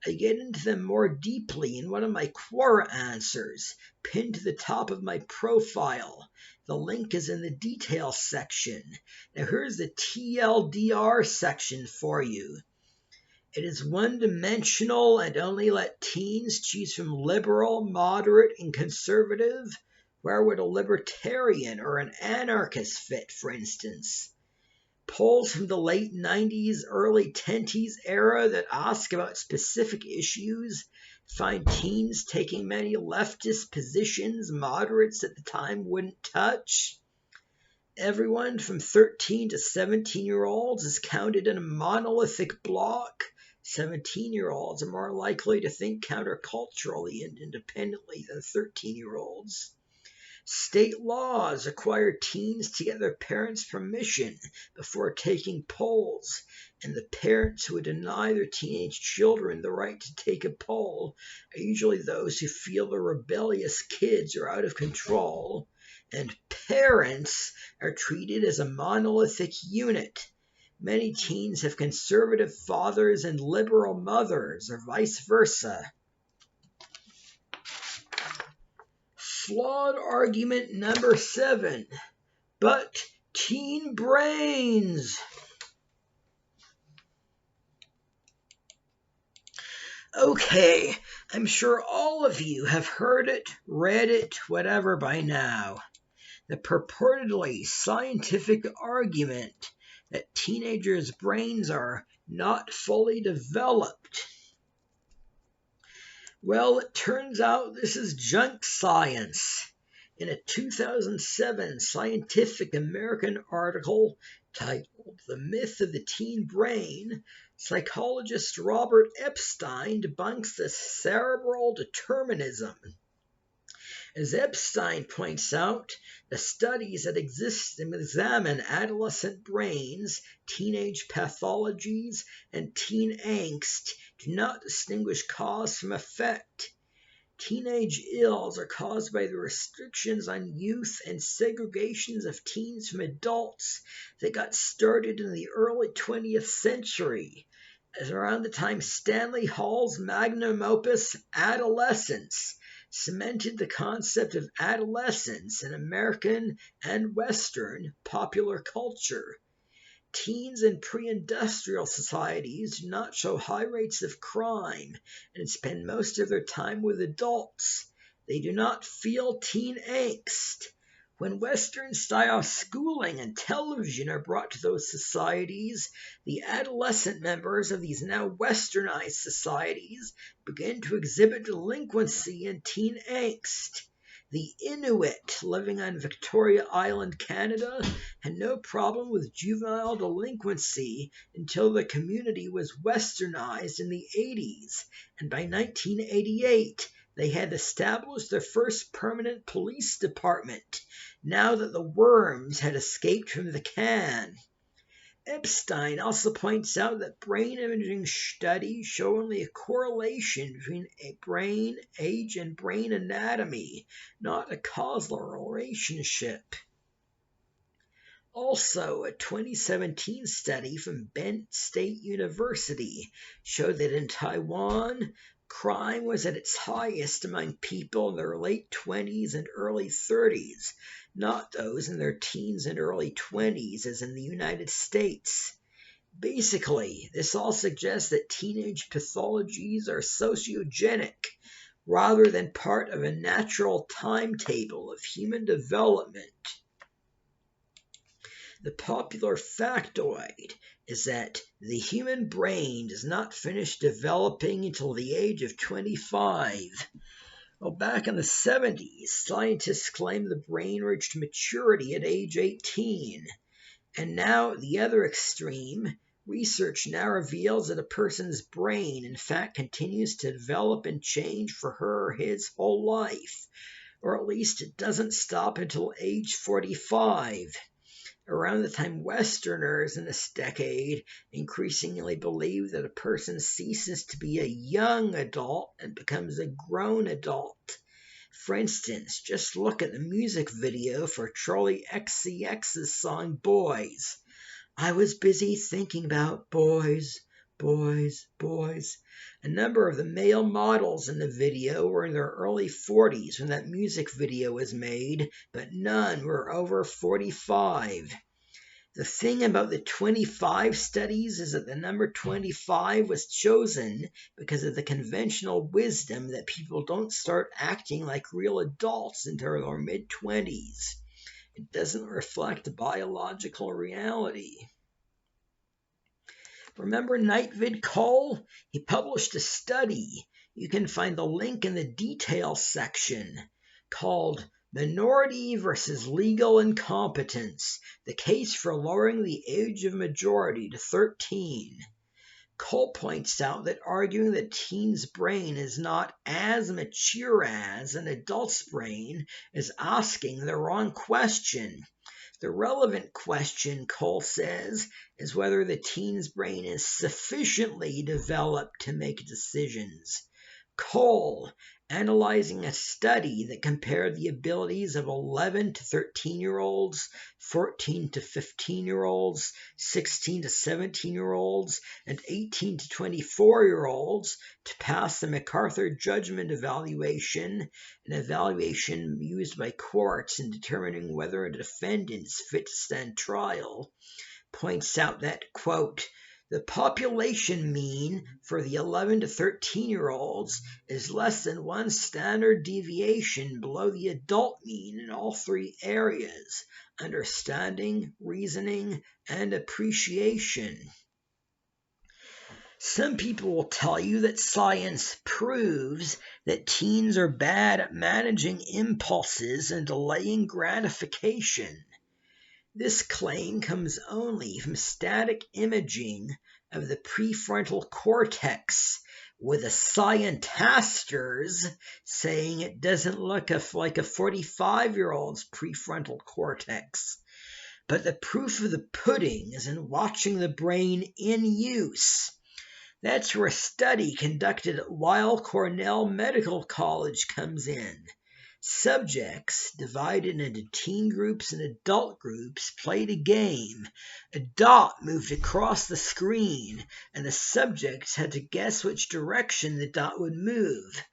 I get into them more deeply in one of my Quora answers, pinned to the top of my profile. The link is in the details section. Now here's the TLDR section for you. It is one-dimensional and only let teens choose from liberal, moderate, and conservative. Where would a libertarian or an anarchist fit, for instance? Polls from the late 90s, early 10s era that ask about specific issues find teens taking many leftist positions moderates at the time wouldn't touch. Everyone from 13 to 17-year-olds is counted in a monolithic block. 17-year-olds are more likely to think counterculturally and independently than 13-year-olds. State laws require teens to get their parents' permission before taking polls, and the parents who would deny their teenage children the right to take a poll are usually those who feel their rebellious kids are out of control, and parents are treated as a monolithic unit. Many teens have conservative fathers and liberal mothers, or vice versa. Flawed argument number 7, but teen brains. Okay, I'm sure all of you have heard it, read it, whatever by now. The purportedly scientific argument that teenagers' brains are not fully developed. Well, it turns out this is junk science. In a 2007 Scientific American article titled "The Myth of the Teen Brain," psychologist Robert Epstein debunks this cerebral determinism. As Epstein points out, the studies that examine adolescent brains, teenage pathologies, and teen angst do not distinguish cause from effect. Teenage ills are caused by the restrictions on youth and segregations of teens from adults that got started in the early 20th century, as around the time Stanley Hall's magnum opus, Adolescence, cemented the concept of adolescence in American and Western popular culture. Teens in pre-industrial societies do not show high rates of crime and spend most of their time with adults. They do not feel teen angst. When Western-style schooling and television are brought to those societies, the adolescent members of these now westernized societies begin to exhibit delinquency and teen angst. The Inuit living on Victoria Island, Canada, had no problem with juvenile delinquency until the community was westernized in the 80s, and by 1988, They had established their first permanent police department now that the worms had escaped from the can. Epstein also points out that brain imaging studies show only a correlation between brain age and brain anatomy, not a causal relationship. Also, a 2017 study from Bent State University showed that in Taiwan, crime was at its highest among people in their late 20s and early 30s, not those in their teens and early 20s as in the United States. Basically, this all suggests that teenage pathologies are sociogenic rather than part of a natural timetable of human development. The popular factoid is that the human brain does not finish developing until the age of 25. Well, back in the 70s, scientists claimed the brain reached maturity at age 18. And now, at the other extreme, research now reveals that a person's brain, in fact, continues to develop and change for her or his whole life, or at least it doesn't stop until age 45. Around the time Westerners in this decade increasingly believe that a person ceases to be a young adult and becomes a grown adult. For instance, just look at the music video for Charlie XCX's song Boys. I was busy thinking about boys, boys, boys. A number of the male models in the video were in their early 40s when that music video was made, but none were over 45. The thing about the 25 studies is that the number 25 was chosen because of the conventional wisdom that people don't start acting like real adults until their mid-20s. It doesn't reflect biological reality. Remember Nightvid Cole? He published a study. You can find the link in the details section called Minority versus Legal Incompetence, the case for lowering the age of majority to 13. Cole points out that arguing that teen's brain is not as mature as an adult's brain is asking the wrong question. The relevant question, Cole says, is whether the teen's brain is sufficiently developed to make decisions. Cole, analyzing a study that compared the abilities of 11 to 13-year-olds, 14 to 15-year-olds, 16 to 17-year-olds, and 18 to 24-year-olds to pass the MacArthur Judgment Evaluation, an evaluation used by courts in determining whether a defendant is fit to stand trial, points out that, quote, the population mean for the 11 to 13-year-olds is less than one standard deviation below the adult mean in all three areas, understanding, reasoning, and appreciation. Some people will tell you that science proves that teens are bad at managing impulses and delaying gratification. This claim comes only from static imaging of the prefrontal cortex, with the scientasters saying it doesn't look like a 45-year-old's prefrontal cortex. But the proof of the pudding is in watching the brain in use. That's where a study conducted at Weill Cornell Medical College comes in. Subjects, divided into teen groups and adult groups, played a game. A dot moved across the screen, and the subjects had to guess which direction the dot would move.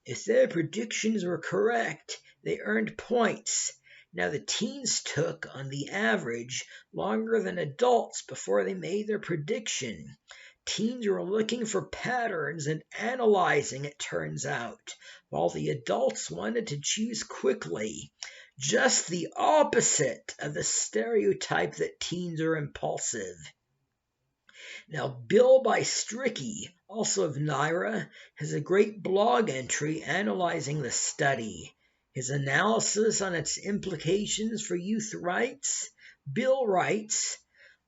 If their predictions were correct, they earned points. Now, the teens took, on the average, longer than adults before they made their prediction. Teens were looking for patterns and analyzing, it turns out, while the adults wanted to choose quickly. Just the opposite of the stereotype that teens are impulsive. Now, Bill Bystricky, also of NIRA, has a great blog entry analyzing the study. His analysis on its implications for youth rights. Bill writes,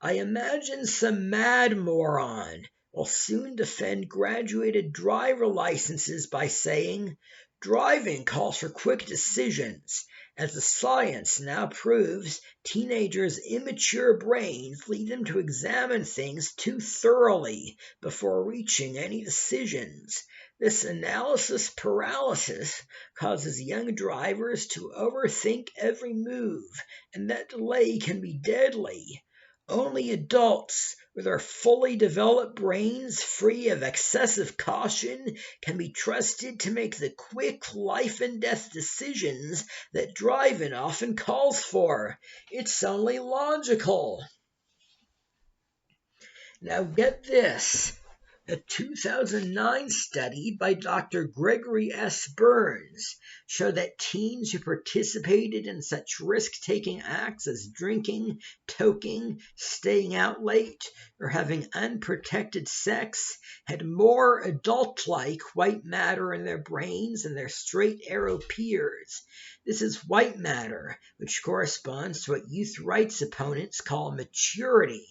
I imagine some mad moron will soon defend graduated driver licenses by saying, Driving calls for quick decisions. As the science now proves, teenagers' immature brains lead them to examine things too thoroughly before reaching any decisions. This analysis paralysis causes young drivers to overthink every move, and that delay can be deadly. Only adults with our fully developed brains free of excessive caution can be trusted to make the quick life and death decisions that driving often calls for. It's only logical. Now get this. A 2009 study by Dr. Gregory S. Burns showed that teens who participated in such risk-taking acts as drinking, toking, staying out late, or having unprotected sex had more adult-like white matter in their brains than their straight-arrow peers. This is white matter, which corresponds to what youth rights opponents call maturity,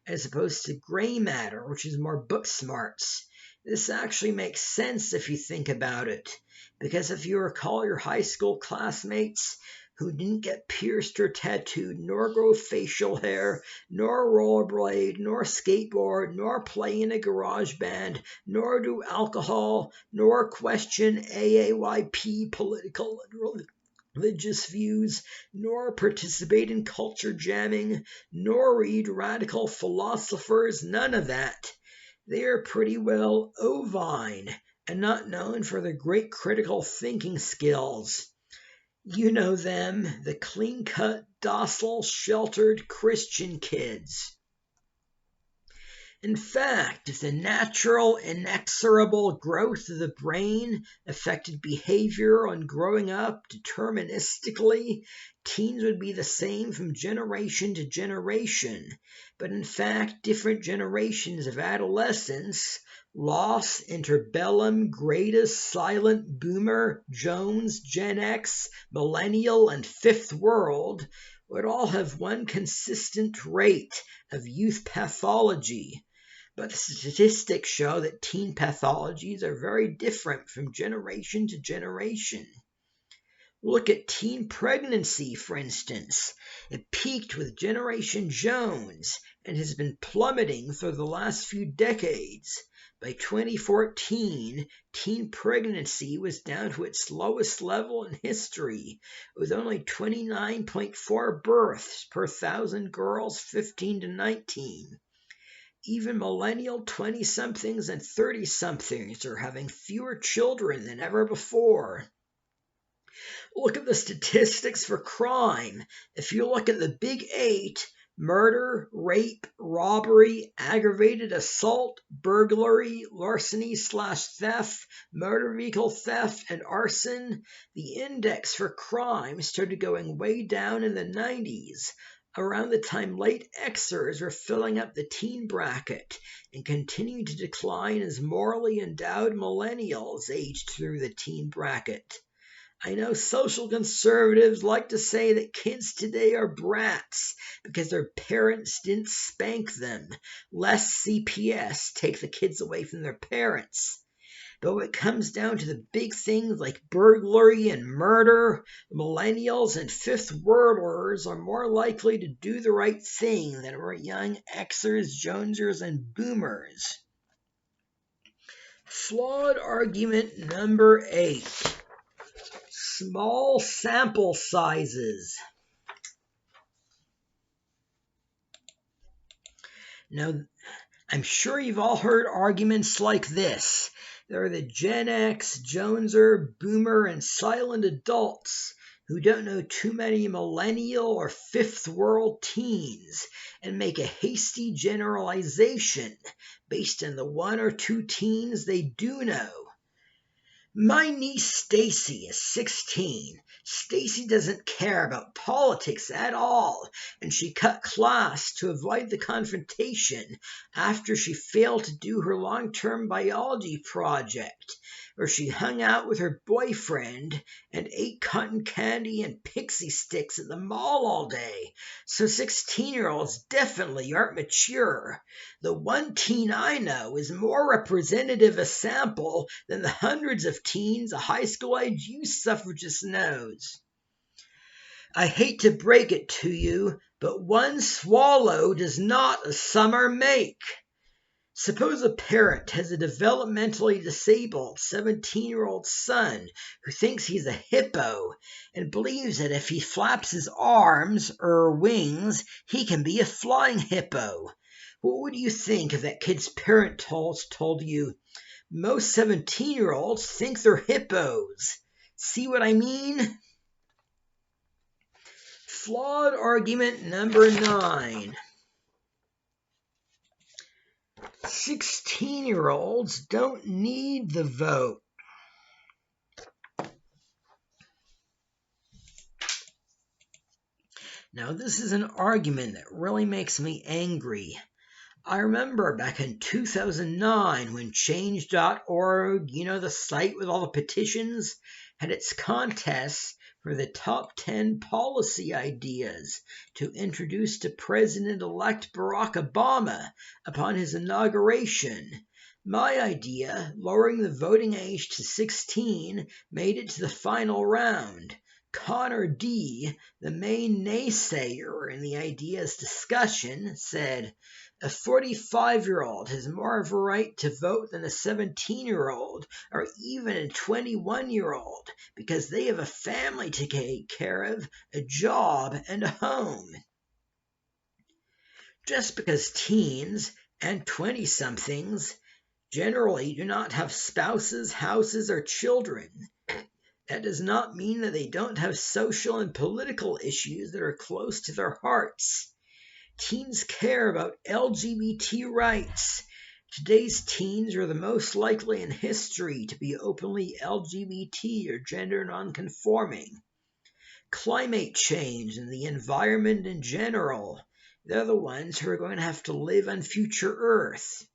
as opposed to gray matter, which is more book smarts. This actually makes sense if you think about it, because if you recall your high school classmates who didn't get pierced or tattooed, nor grow facial hair, nor rollerblade, nor skateboard, nor play in a garage band, nor do alcohol, nor question AAYP political and religious views, nor participate in culture jamming, nor read radical philosophers, none of that. They are pretty well ovine and not known for their great critical thinking skills. You know them, the clean-cut, docile, sheltered Christian kids. In fact, if the natural, inexorable growth of the brain affected behavior on growing up deterministically, teens would be the same from generation to generation. But in fact, different generations of adolescence, Lost, Interbellum, Greatest, Silent, Boomer, Jones, Gen X, Millennial, and Fifth World, would all have one consistent rate of youth pathology. But the statistics show that teen pathologies are very different from generation to generation. Look at teen pregnancy, for instance. It peaked with Generation Jones and has been plummeting for the last few decades. By 2014, teen pregnancy was down to its lowest level in history, with only 29.4 births per 1,000 girls 15 to 19. Even millennial 20-somethings and 30-somethings are having fewer children than ever before. Look at the statistics for crime. If you look at the Big Eight, murder, rape, robbery, aggravated assault, burglary, larceny/theft, motor vehicle theft, and arson, the index for crime started going way down in the 90s, around the time late Xers were filling up the teen bracket, and continued to decline as morally endowed millennials aged through the teen bracket. I know social conservatives like to say that kids today are brats because their parents didn't spank them, lest CPS take the kids away from their parents. But when it comes down to the big things like burglary and murder, millennials and fifth worlders are more likely to do the right thing than were young Xers, Jonesers, and Boomers. Flawed argument number 8. Small sample sizes. Now, I'm sure you've all heard arguments like this. There are the Gen X, Joneser, Boomer, and silent adults who don't know too many millennial or fifth world teens and make a hasty generalization based on the one or two teens they do know. My niece Stacy is 16. Stacy doesn't care about politics at all, and she cut class to avoid the confrontation after she failed to do her long-term biology project. where she hung out with her boyfriend and ate cotton candy and pixie sticks at the mall all day. So 16-year-olds definitely aren't mature. The one teen I know is more representative a sample than the hundreds of teens a high school-age youth suffragist knows. I hate to break it to you, but one swallow does not a summer make. Suppose a parent has a developmentally disabled 17-year-old son who thinks he's a hippo and believes that if he flaps his arms or wings, he can be a flying hippo. What would you think if that kid's parent told you, most 17-year-olds think they're hippos? See what I mean? Flawed argument number 9. 16-year-olds don't need the vote. Now, this is an argument that really makes me angry. I remember back in 2009 when Change.org, the site with all the petitions, had its contest for the top 10 policy ideas to introduce to President-elect Barack Obama upon his inauguration. My idea, lowering the voting age to 16, made it to the final round. Connor D., the main naysayer in the idea's discussion, said, "A 45-year-old has more of a right to vote than a 17-year-old or even a 21-year-old because they have a family to take care of, a job, and a home." Just because teens and 20-somethings generally do not have spouses, houses, or children, that does not mean that they don't have social and political issues that are close to their hearts. Teens care about LGBT rights. Today's teens are the most likely in history to be openly LGBT or gender nonconforming. Climate change and the environment in general, they're the ones who are going to have to live on future Earth.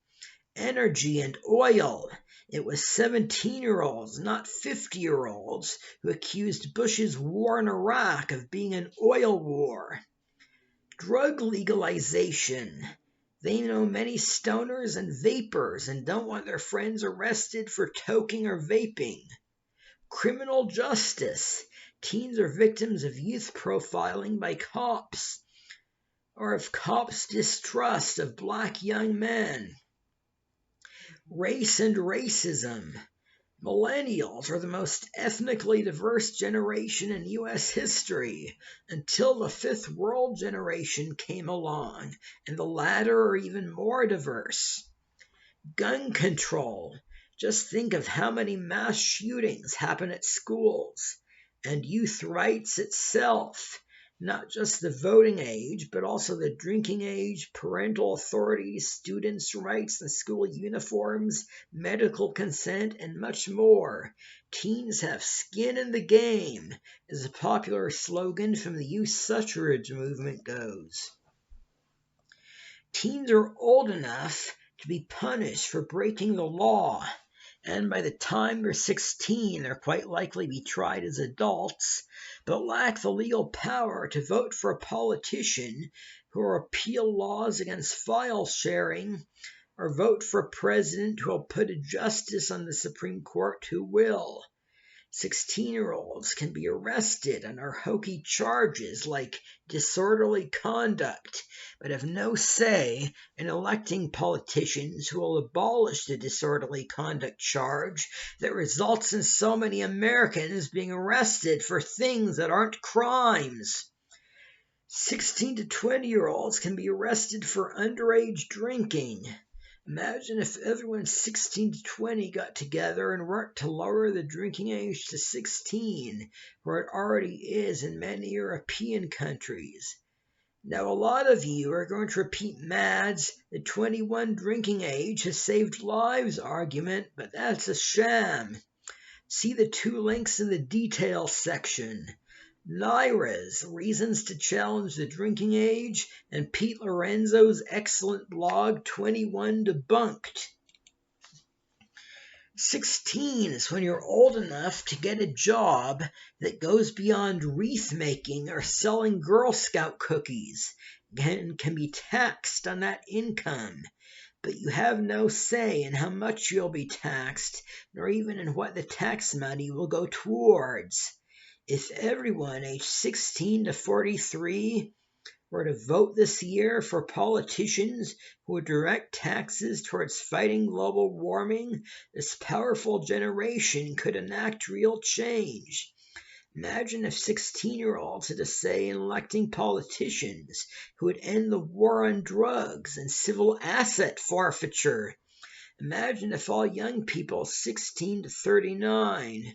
Energy and oil. It was 17-year-olds, not 50-year-olds, who accused Bush's war in Iraq of being an oil war. Drug legalization. They know many stoners and vapors and don't want their friends arrested for toking or vaping. Criminal justice. Teens are victims of youth profiling by cops, or of cops' distrust of black young men. Race and racism. Millennials are the most ethnically diverse generation in U.S. history until the Fifth World generation came along, and the latter are even more diverse. Gun control. Just think of how many mass shootings happen at schools. And youth rights itself. Not just the voting age, but also the drinking age, parental authority, students' rights and school uniforms, medical consent, and much more. Teens have skin in the game, as a popular slogan from the youth suffrage movement goes. Teens are old enough to be punished for breaking the law, and by the time they're 16, they're quite likely to be tried as adults, but lack the legal power to vote for a politician who will repeal laws against file sharing or vote for a president who will put a justice on the Supreme Court who will. 16-year-olds can be arrested under hokey charges like disorderly conduct, but have no say in electing politicians who will abolish the disorderly conduct charge that results in so many Americans being arrested for things that aren't crimes. 16 to 20-year-olds can be arrested for underage drinking. Imagine if everyone 16 to 20 got together and worked to lower the drinking age to 16, where it already is in many European countries. Now, a lot of you are going to repeat Mads' the 21 drinking age has saved lives argument, but that's a sham. See the 2 links in the details section. Lyra's Reasons to Challenge the Drinking Age, and Pete Lorenzo's excellent blog 21 Debunked. 16 is when you're old enough to get a job that goes beyond wreath making or selling Girl Scout cookies and can be taxed on that income. But you have no say in how much you'll be taxed, nor even in what the tax money will go towards. If everyone aged 16 to 43 were to vote this year for politicians who would direct taxes towards fighting global warming, this powerful generation could enact real change. Imagine if 16-year-olds had a say in electing politicians who would end the war on drugs and civil asset forfeiture. Imagine if all young people 16 to 39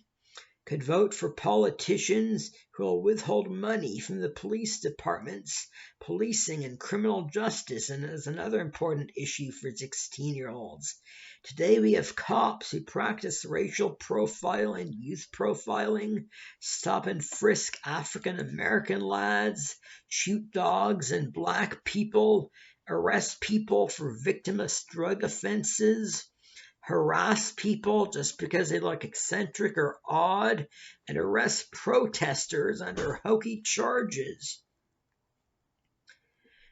could vote for politicians who will withhold money from the police departments, policing and criminal justice, and is another important issue for 16-year-olds. Today we have cops who practice racial profiling and youth profiling, stop and frisk African American lads, shoot dogs and black people, arrest people for victimless drug offenses, harass people just because they look eccentric or odd, and arrest protesters under hokey charges.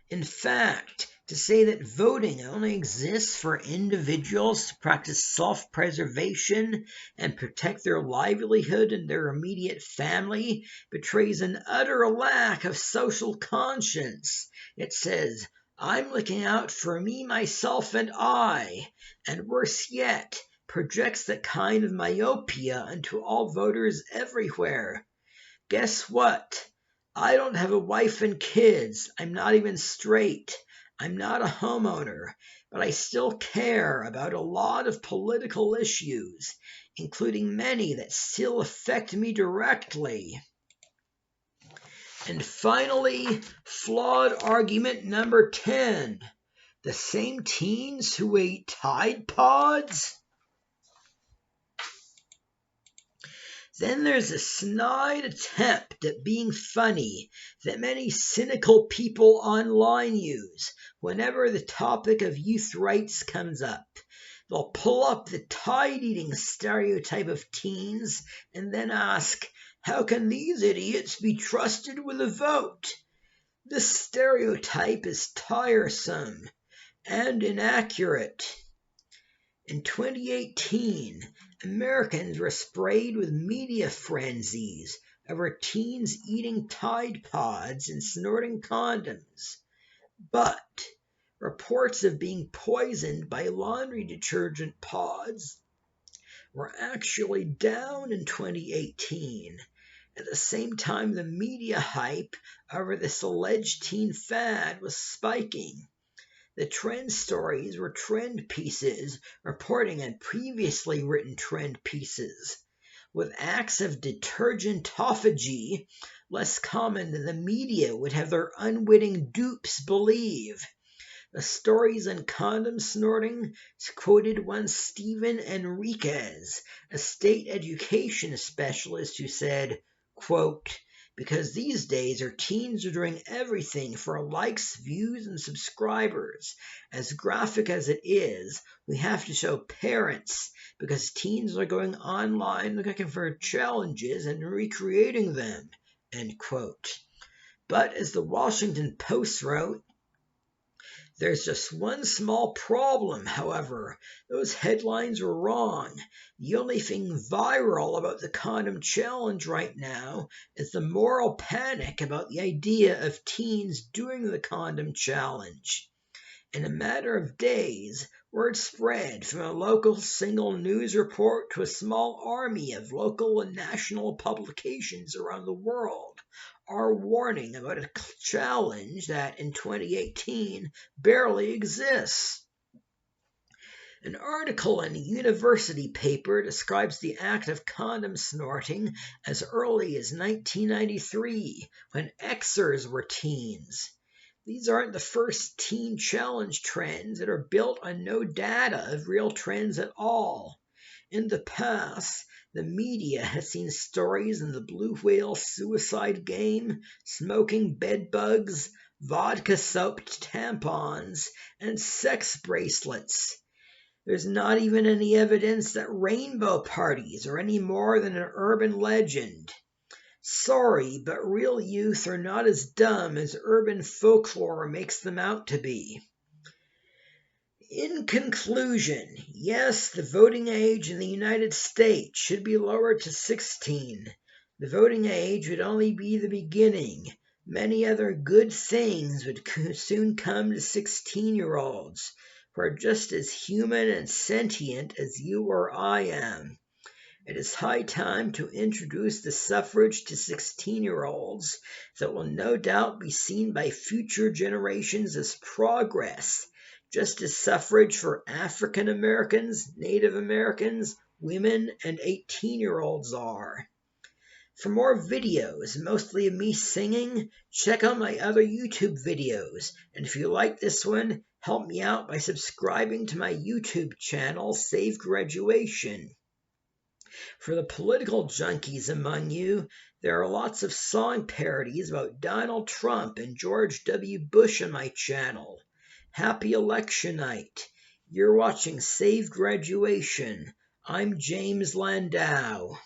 In fact, to say that voting only exists for individuals to practice self-preservation and protect their livelihood and their immediate family betrays an utter lack of social conscience. It says, I'm looking out for me, myself, and I, and worse yet, projects that kind of myopia onto all voters everywhere. Guess what? I don't have a wife and kids. I'm not even straight. I'm not a homeowner, but I still care about a lot of political issues, including many that still affect me directly. And finally, flawed argument number 10. The same teens who ate Tide Pods? Then there's a snide attempt at being funny that many cynical people online use whenever the topic of youth rights comes up. They'll pull up the tide-eating stereotype of teens and then ask, how can these idiots be trusted with a vote? This stereotype is tiresome and inaccurate. In 2018, Americans were sprayed with media frenzies over teens eating Tide Pods and snorting condoms. But reports of being poisoned by laundry detergent pods were actually down in 2018. At the same time, the media hype over this alleged teen fad was spiking. The trend stories were trend pieces reporting on previously written trend pieces, with acts of detergentophagy less common than the media would have their unwitting dupes believe. The stories on condom snorting quoted one Stephen Enriquez, a state education specialist who said, quote, because these days our teens are doing everything for likes, views, and subscribers. As graphic as it is, we have to show parents because teens are going online looking for challenges and recreating them, end quote. But as the Washington Post wrote, there's just one small problem, however. Those headlines were wrong. The only thing viral about the condom challenge right now is the moral panic about the idea of teens doing the condom challenge. In a matter of days, word spread from a local single news report to a small army of local and national publications around the world, are warning about a challenge that in 2018 barely exists. An article in a university paper describes the act of condom snorting as early as 1993, when Xers were teens. These aren't the first teen challenge trends that are built on no data of real trends at all. In the past, the media has seen stories in the blue whale suicide game, smoking bed bugs, vodka-soaked tampons, and sex bracelets. There's not even any evidence that rainbow parties are any more than an urban legend. Sorry, but real youth are not as dumb as urban folklore makes them out to be. In conclusion, yes, the voting age in the United States should be lowered to 16. The voting age would only be the beginning. Many other good things would soon come to 16-year-olds, who are just as human and sentient as you or I am. It is high time to introduce the suffrage to 16-year-olds that will no doubt be seen by future generations as progress, just as suffrage for African Americans, Native Americans, women, and 18-year-olds are. For more videos, mostly of me singing, check out my other YouTube videos, and if you like this one, help me out by subscribing to my YouTube channel, Save Graduation. For the political junkies among you, there are lots of song parodies about Donald Trump and George W. Bush on my channel. Happy election night. You're watching Save Graduation. I'm James Landau.